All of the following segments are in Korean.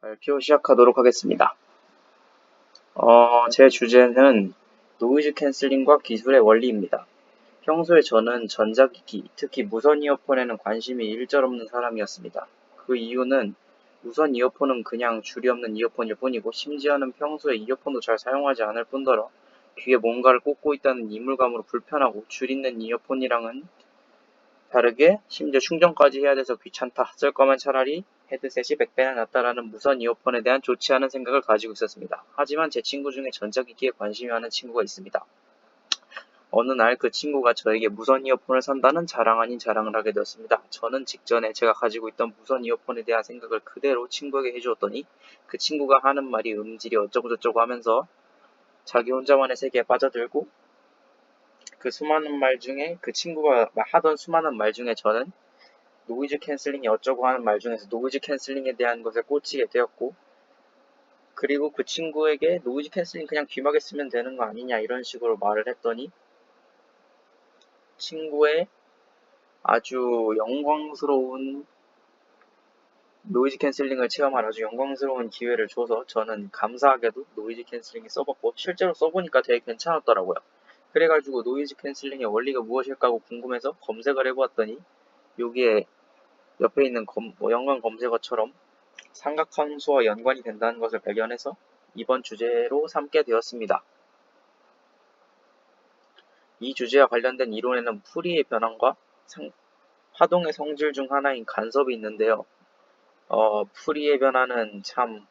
발표 시작하도록 하겠습니다. 제 주제는 노이즈 캔슬링과 기술의 원리입니다. 평소에 저는 전자기기, 특히 무선 이어폰에는 관심이 일절없는 사람이었습니다. 그 이유는 무선 이어폰은 그냥 줄이 없는 이어폰일 뿐이고 심지어는 평소에 이어폰도 잘 사용하지 않을 뿐더러 귀에 뭔가를 꽂고 있다는 이물감으로 불편하고 줄 있는 이어폰이랑은 다르게 심지어 충전까지 해야 돼서 귀찮다. 쓸 거면 차라리 헤드셋이 100배나 낫다라는 무선 이어폰에 대한 좋지 않은 생각을 가지고 있었습니다. 하지만 제 친구 중에 전자기기에 관심이 많은 친구가 있습니다. 어느 날 그 친구가 저에게 무선 이어폰을 산다는 자랑 아닌 자랑을 하게 되었습니다. 저는 직전에 제가 가지고 있던 무선 이어폰에 대한 생각을 그대로 친구에게 해주었더니 그 친구가 하는 말이 음질이 어쩌고저쩌고 하면서 자기 혼자만의 세계에 빠져들고 그 수많은 말 중에 그 친구가 하던 수많은 말 중에 저는 노이즈 캔슬링이 어쩌고 하는 말 중에서 노이즈 캔슬링에 대한 것에 꽂히게 되었고, 그리고 그 친구에게 노이즈 캔슬링 그냥 귀마개 쓰면 되는 거 아니냐 이런 식으로 말을 했더니 친구의 아주 영광스러운 노이즈 캔슬링을 체험할 아주 영광스러운 기회를 줘서 저는 감사하게도 노이즈 캔슬링을 써봤고 실제로 써보니까 되게 괜찮았더라고요. 그래가지고 노이즈 캔슬링의 원리가 무엇일까 하고 궁금해서 검색을 해보았더니 여기에 옆에 있는 연관 검색어처럼 삼각함수와 연관이 된다는 것을 발견해서 이번 주제로 삼게 되었습니다. 이 주제와 관련된 이론에는 풀이의 변환과 파동의 성질 중 하나인 간섭이 있는데요. 풀이의 변화는 참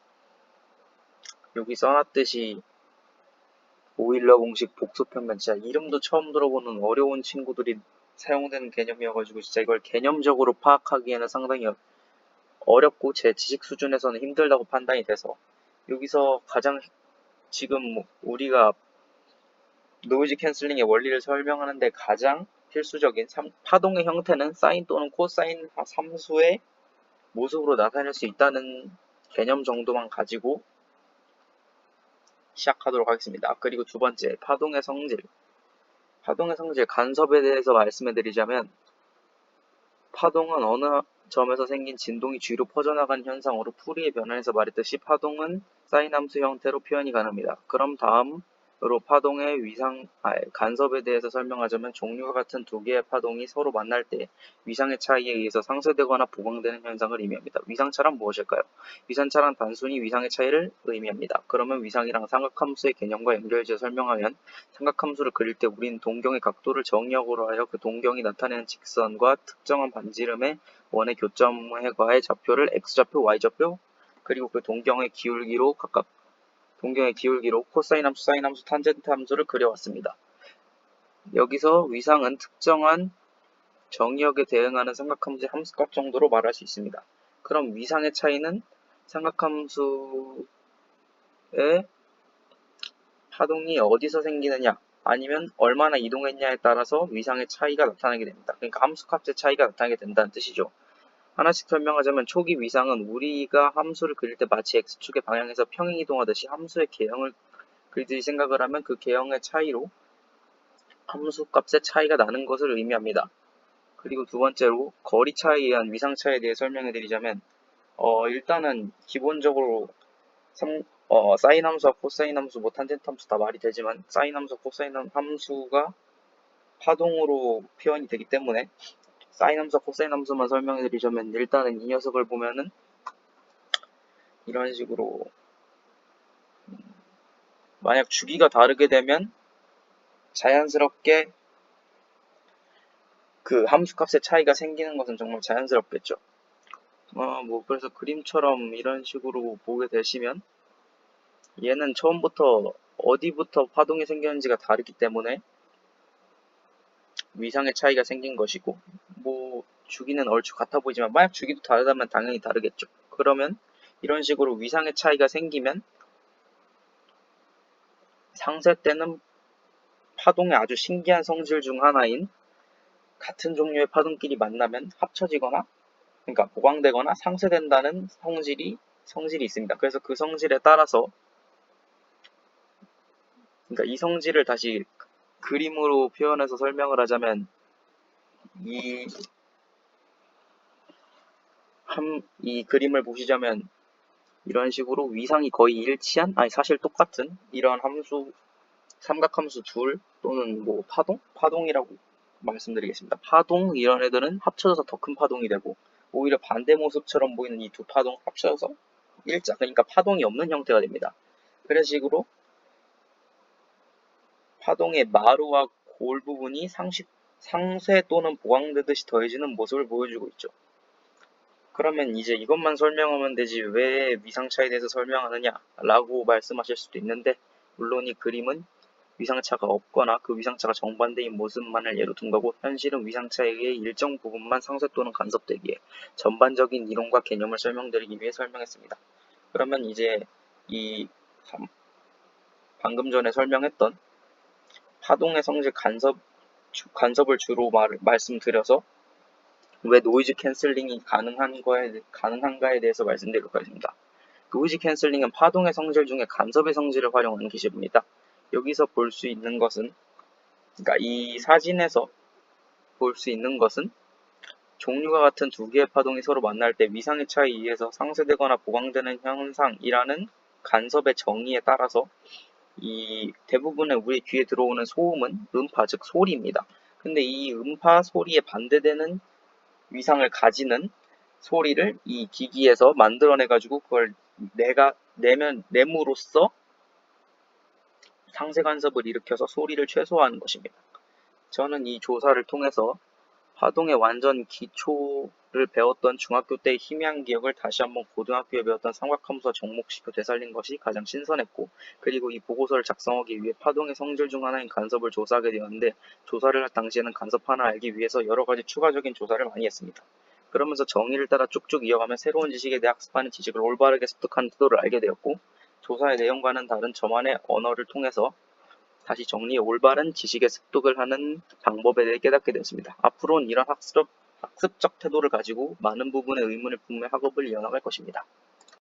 여기 써놨듯이 오일러 공식 복소평면 진짜 이름도 처음 들어보는 어려운 친구들이 사용되는 개념이어가지고 진짜 이걸 개념적으로 파악하기에는 상당히 어렵고 제 지식 수준에서는 힘들다고 판단이 돼서 여기서 가장 지금 우리가 노이즈 캔슬링의 원리를 설명하는데 가장 필수적인 파동의 형태는 사인 또는 코사인 함수의 모습으로 나타낼 수 있다는 개념 정도만 가지고 시작하도록 하겠습니다. 그리고 두 번째, 파동의 성질. 파동의 성질, 간섭에 대해서 말씀해 드리자면 파동은 어느 점에서 생긴 진동이 뒤로 퍼져나가는 현상으로 풀이의 변환에서 말했듯이 파동은 사인 함수 형태로 표현이 가능합니다. 그럼 다음으로 파동의 간섭에 대해서 설명하자면 종류가 같은 두 개의 파동이 서로 만날 때 위상의 차이에 의해서 상쇄되거나 보강되는 현상을 의미합니다. 위상차란 무엇일까요? 위상차란 단순히 위상의 차이를 의미합니다. 그러면 위상이랑 삼각함수의 개념과 연결지어 설명하면 삼각함수를 그릴 때 우리는 동경의 각도를 정의역으로 하여 그 동경이 나타내는 직선과 특정한 반지름의 원의 교점에 과해 좌표를 x좌표, y좌표, 그리고 그 동경의 기울기로 각각 코사인 함수, 사인 함수, 탄젠트 함수를 그려왔습니다. 여기서 위상은 특정한 정의역에 대응하는 삼각함수의 함수값 정도로 말할 수 있습니다. 그럼 위상의 차이는 삼각함수의 파동이 어디서 생기느냐 아니면 얼마나 이동했냐에 따라서 위상의 차이가 나타나게 됩니다. 그러니까 함수값의 차이가 나타나게 된다는 뜻이죠. 하나씩 설명하자면 초기 위상은 우리가 함수를 그릴 때 마치 x축의 방향에서 평행이동하듯이 함수의 개형을 그리듯이 생각을 하면 그 개형의 차이로 함수값의 차이가 나는 것을 의미합니다. 그리고 두 번째로 거리 차이에 의한 위상 차이에 대해 설명해 드리자면 일단은 기본적으로 사인 함수와 코사인 함수, 탄젠트 함수 다 말이 되지만 사인 함수, 코사인 함수가 파동으로 표현이 되기 때문에 사인 함수와 코사인 함수만 설명해 드리자면 일단은 이 녀석을 보면은 이런 식으로 만약 주기가 다르게 되면 자연스럽게 그 함수값의 차이가 생기는 것은 정말 자연스럽겠죠. 그래서 그림처럼 이런 식으로 보게 되시면 얘는 처음부터 어디부터 파동이 생겼는지가 다르기 때문에 위상의 차이가 생긴 것이고 주기는 얼추 같아 보이지만 만약 주기도 다르다면 당연히 다르겠죠. 그러면 이런 식으로 위상의 차이가 생기면 상쇄 때는 파동의 아주 신기한 성질 중 하나인 같은 종류의 파동끼리 만나면 합쳐지거나 그러니까 보강되거나 상쇄된다는 성질이 있습니다. 그래서 그 성질에 따라서 그러니까 이 성질을 다시 그림으로 표현해서 설명을 하자면 이 그림을 보시자면 이런 식으로 위상이 거의 일치한, 아니 사실 똑같은 이런 함수, 삼각함수 둘 또는 뭐 파동이라고 말씀드리겠습니다. 파동 이런 애들은 합쳐져서 더 큰 파동이 되고, 오히려 반대 모습처럼 보이는 이 두 파동 합쳐져서 일자, 그러니까 파동이 없는 형태가 됩니다. 그런 식으로 파동의 마루와 골 부분이 상쇄 또는 보강되듯이 더해지는 모습을 보여주고 있죠. 그러면 이제 이것만 설명하면 되지 왜 위상차에 대해서 설명하느냐 라고 말씀하실 수도 있는데, 물론 이 그림은 위상차가 없거나 그 위상차가 정반대인 모습만을 예로 든 거고, 현실은 위상차에게 일정 부분만 상쇄 또는 간섭되기에 전반적인 이론과 개념을 설명드리기 위해 설명했습니다. 그러면 이제 이 방금 전에 설명했던 파동의 성질 간섭을 주로 말씀드려서 왜 노이즈 캔슬링이 가능한가에 대해서 말씀드리도록 하겠습니다. 노이즈 캔슬링은 파동의 성질 중에 간섭의 성질을 활용하는 기술입니다. 여기서 볼 수 있는 것은, 그러니까 이 사진에서 볼 수 있는 것은 종류가 같은 두 개의 파동이 서로 만날 때 위상의 차이에 의해서 상쇄되거나 보강되는 현상이라는 간섭의 정의에 따라서 이 대부분의 우리 귀에 들어오는 소음은 음파, 즉 소리입니다. 근데 이 음파 소리에 반대되는 위상을 가지는 소리를 이 기기에서 만들어내가지고 그걸 내므로써 상쇄 간섭을 일으켜서 소리를 최소화하는 것입니다. 저는 이 조사를 통해서 파동의 완전 기초를 배웠던 중학교 때의 희미한 기억을 다시 한번 고등학교에 배웠던 삼각함수와 접목시켜 되살린 것이 가장 신선했고, 그리고 이 보고서를 작성하기 위해 파동의 성질 중 하나인 간섭을 조사하게 되었는데, 조사를 할 당시에는 간섭 하나 알기 위해서 여러 가지 추가적인 조사를 많이 했습니다. 그러면서 정의를 따라 쭉쭉 이어가며 새로운 지식에 대해 학습하는 지식을 올바르게 습득하는 태도를 알게 되었고, 조사의 내용과는 다른 저만의 언어를 통해서 다시 정리해 올바른 지식의 습득을 하는 방법에 대해 깨닫게 되었습니다. 앞으로는 이런 학습적 태도를 가지고 많은 부분의 의문을 품며 학업을 이어나갈 것입니다.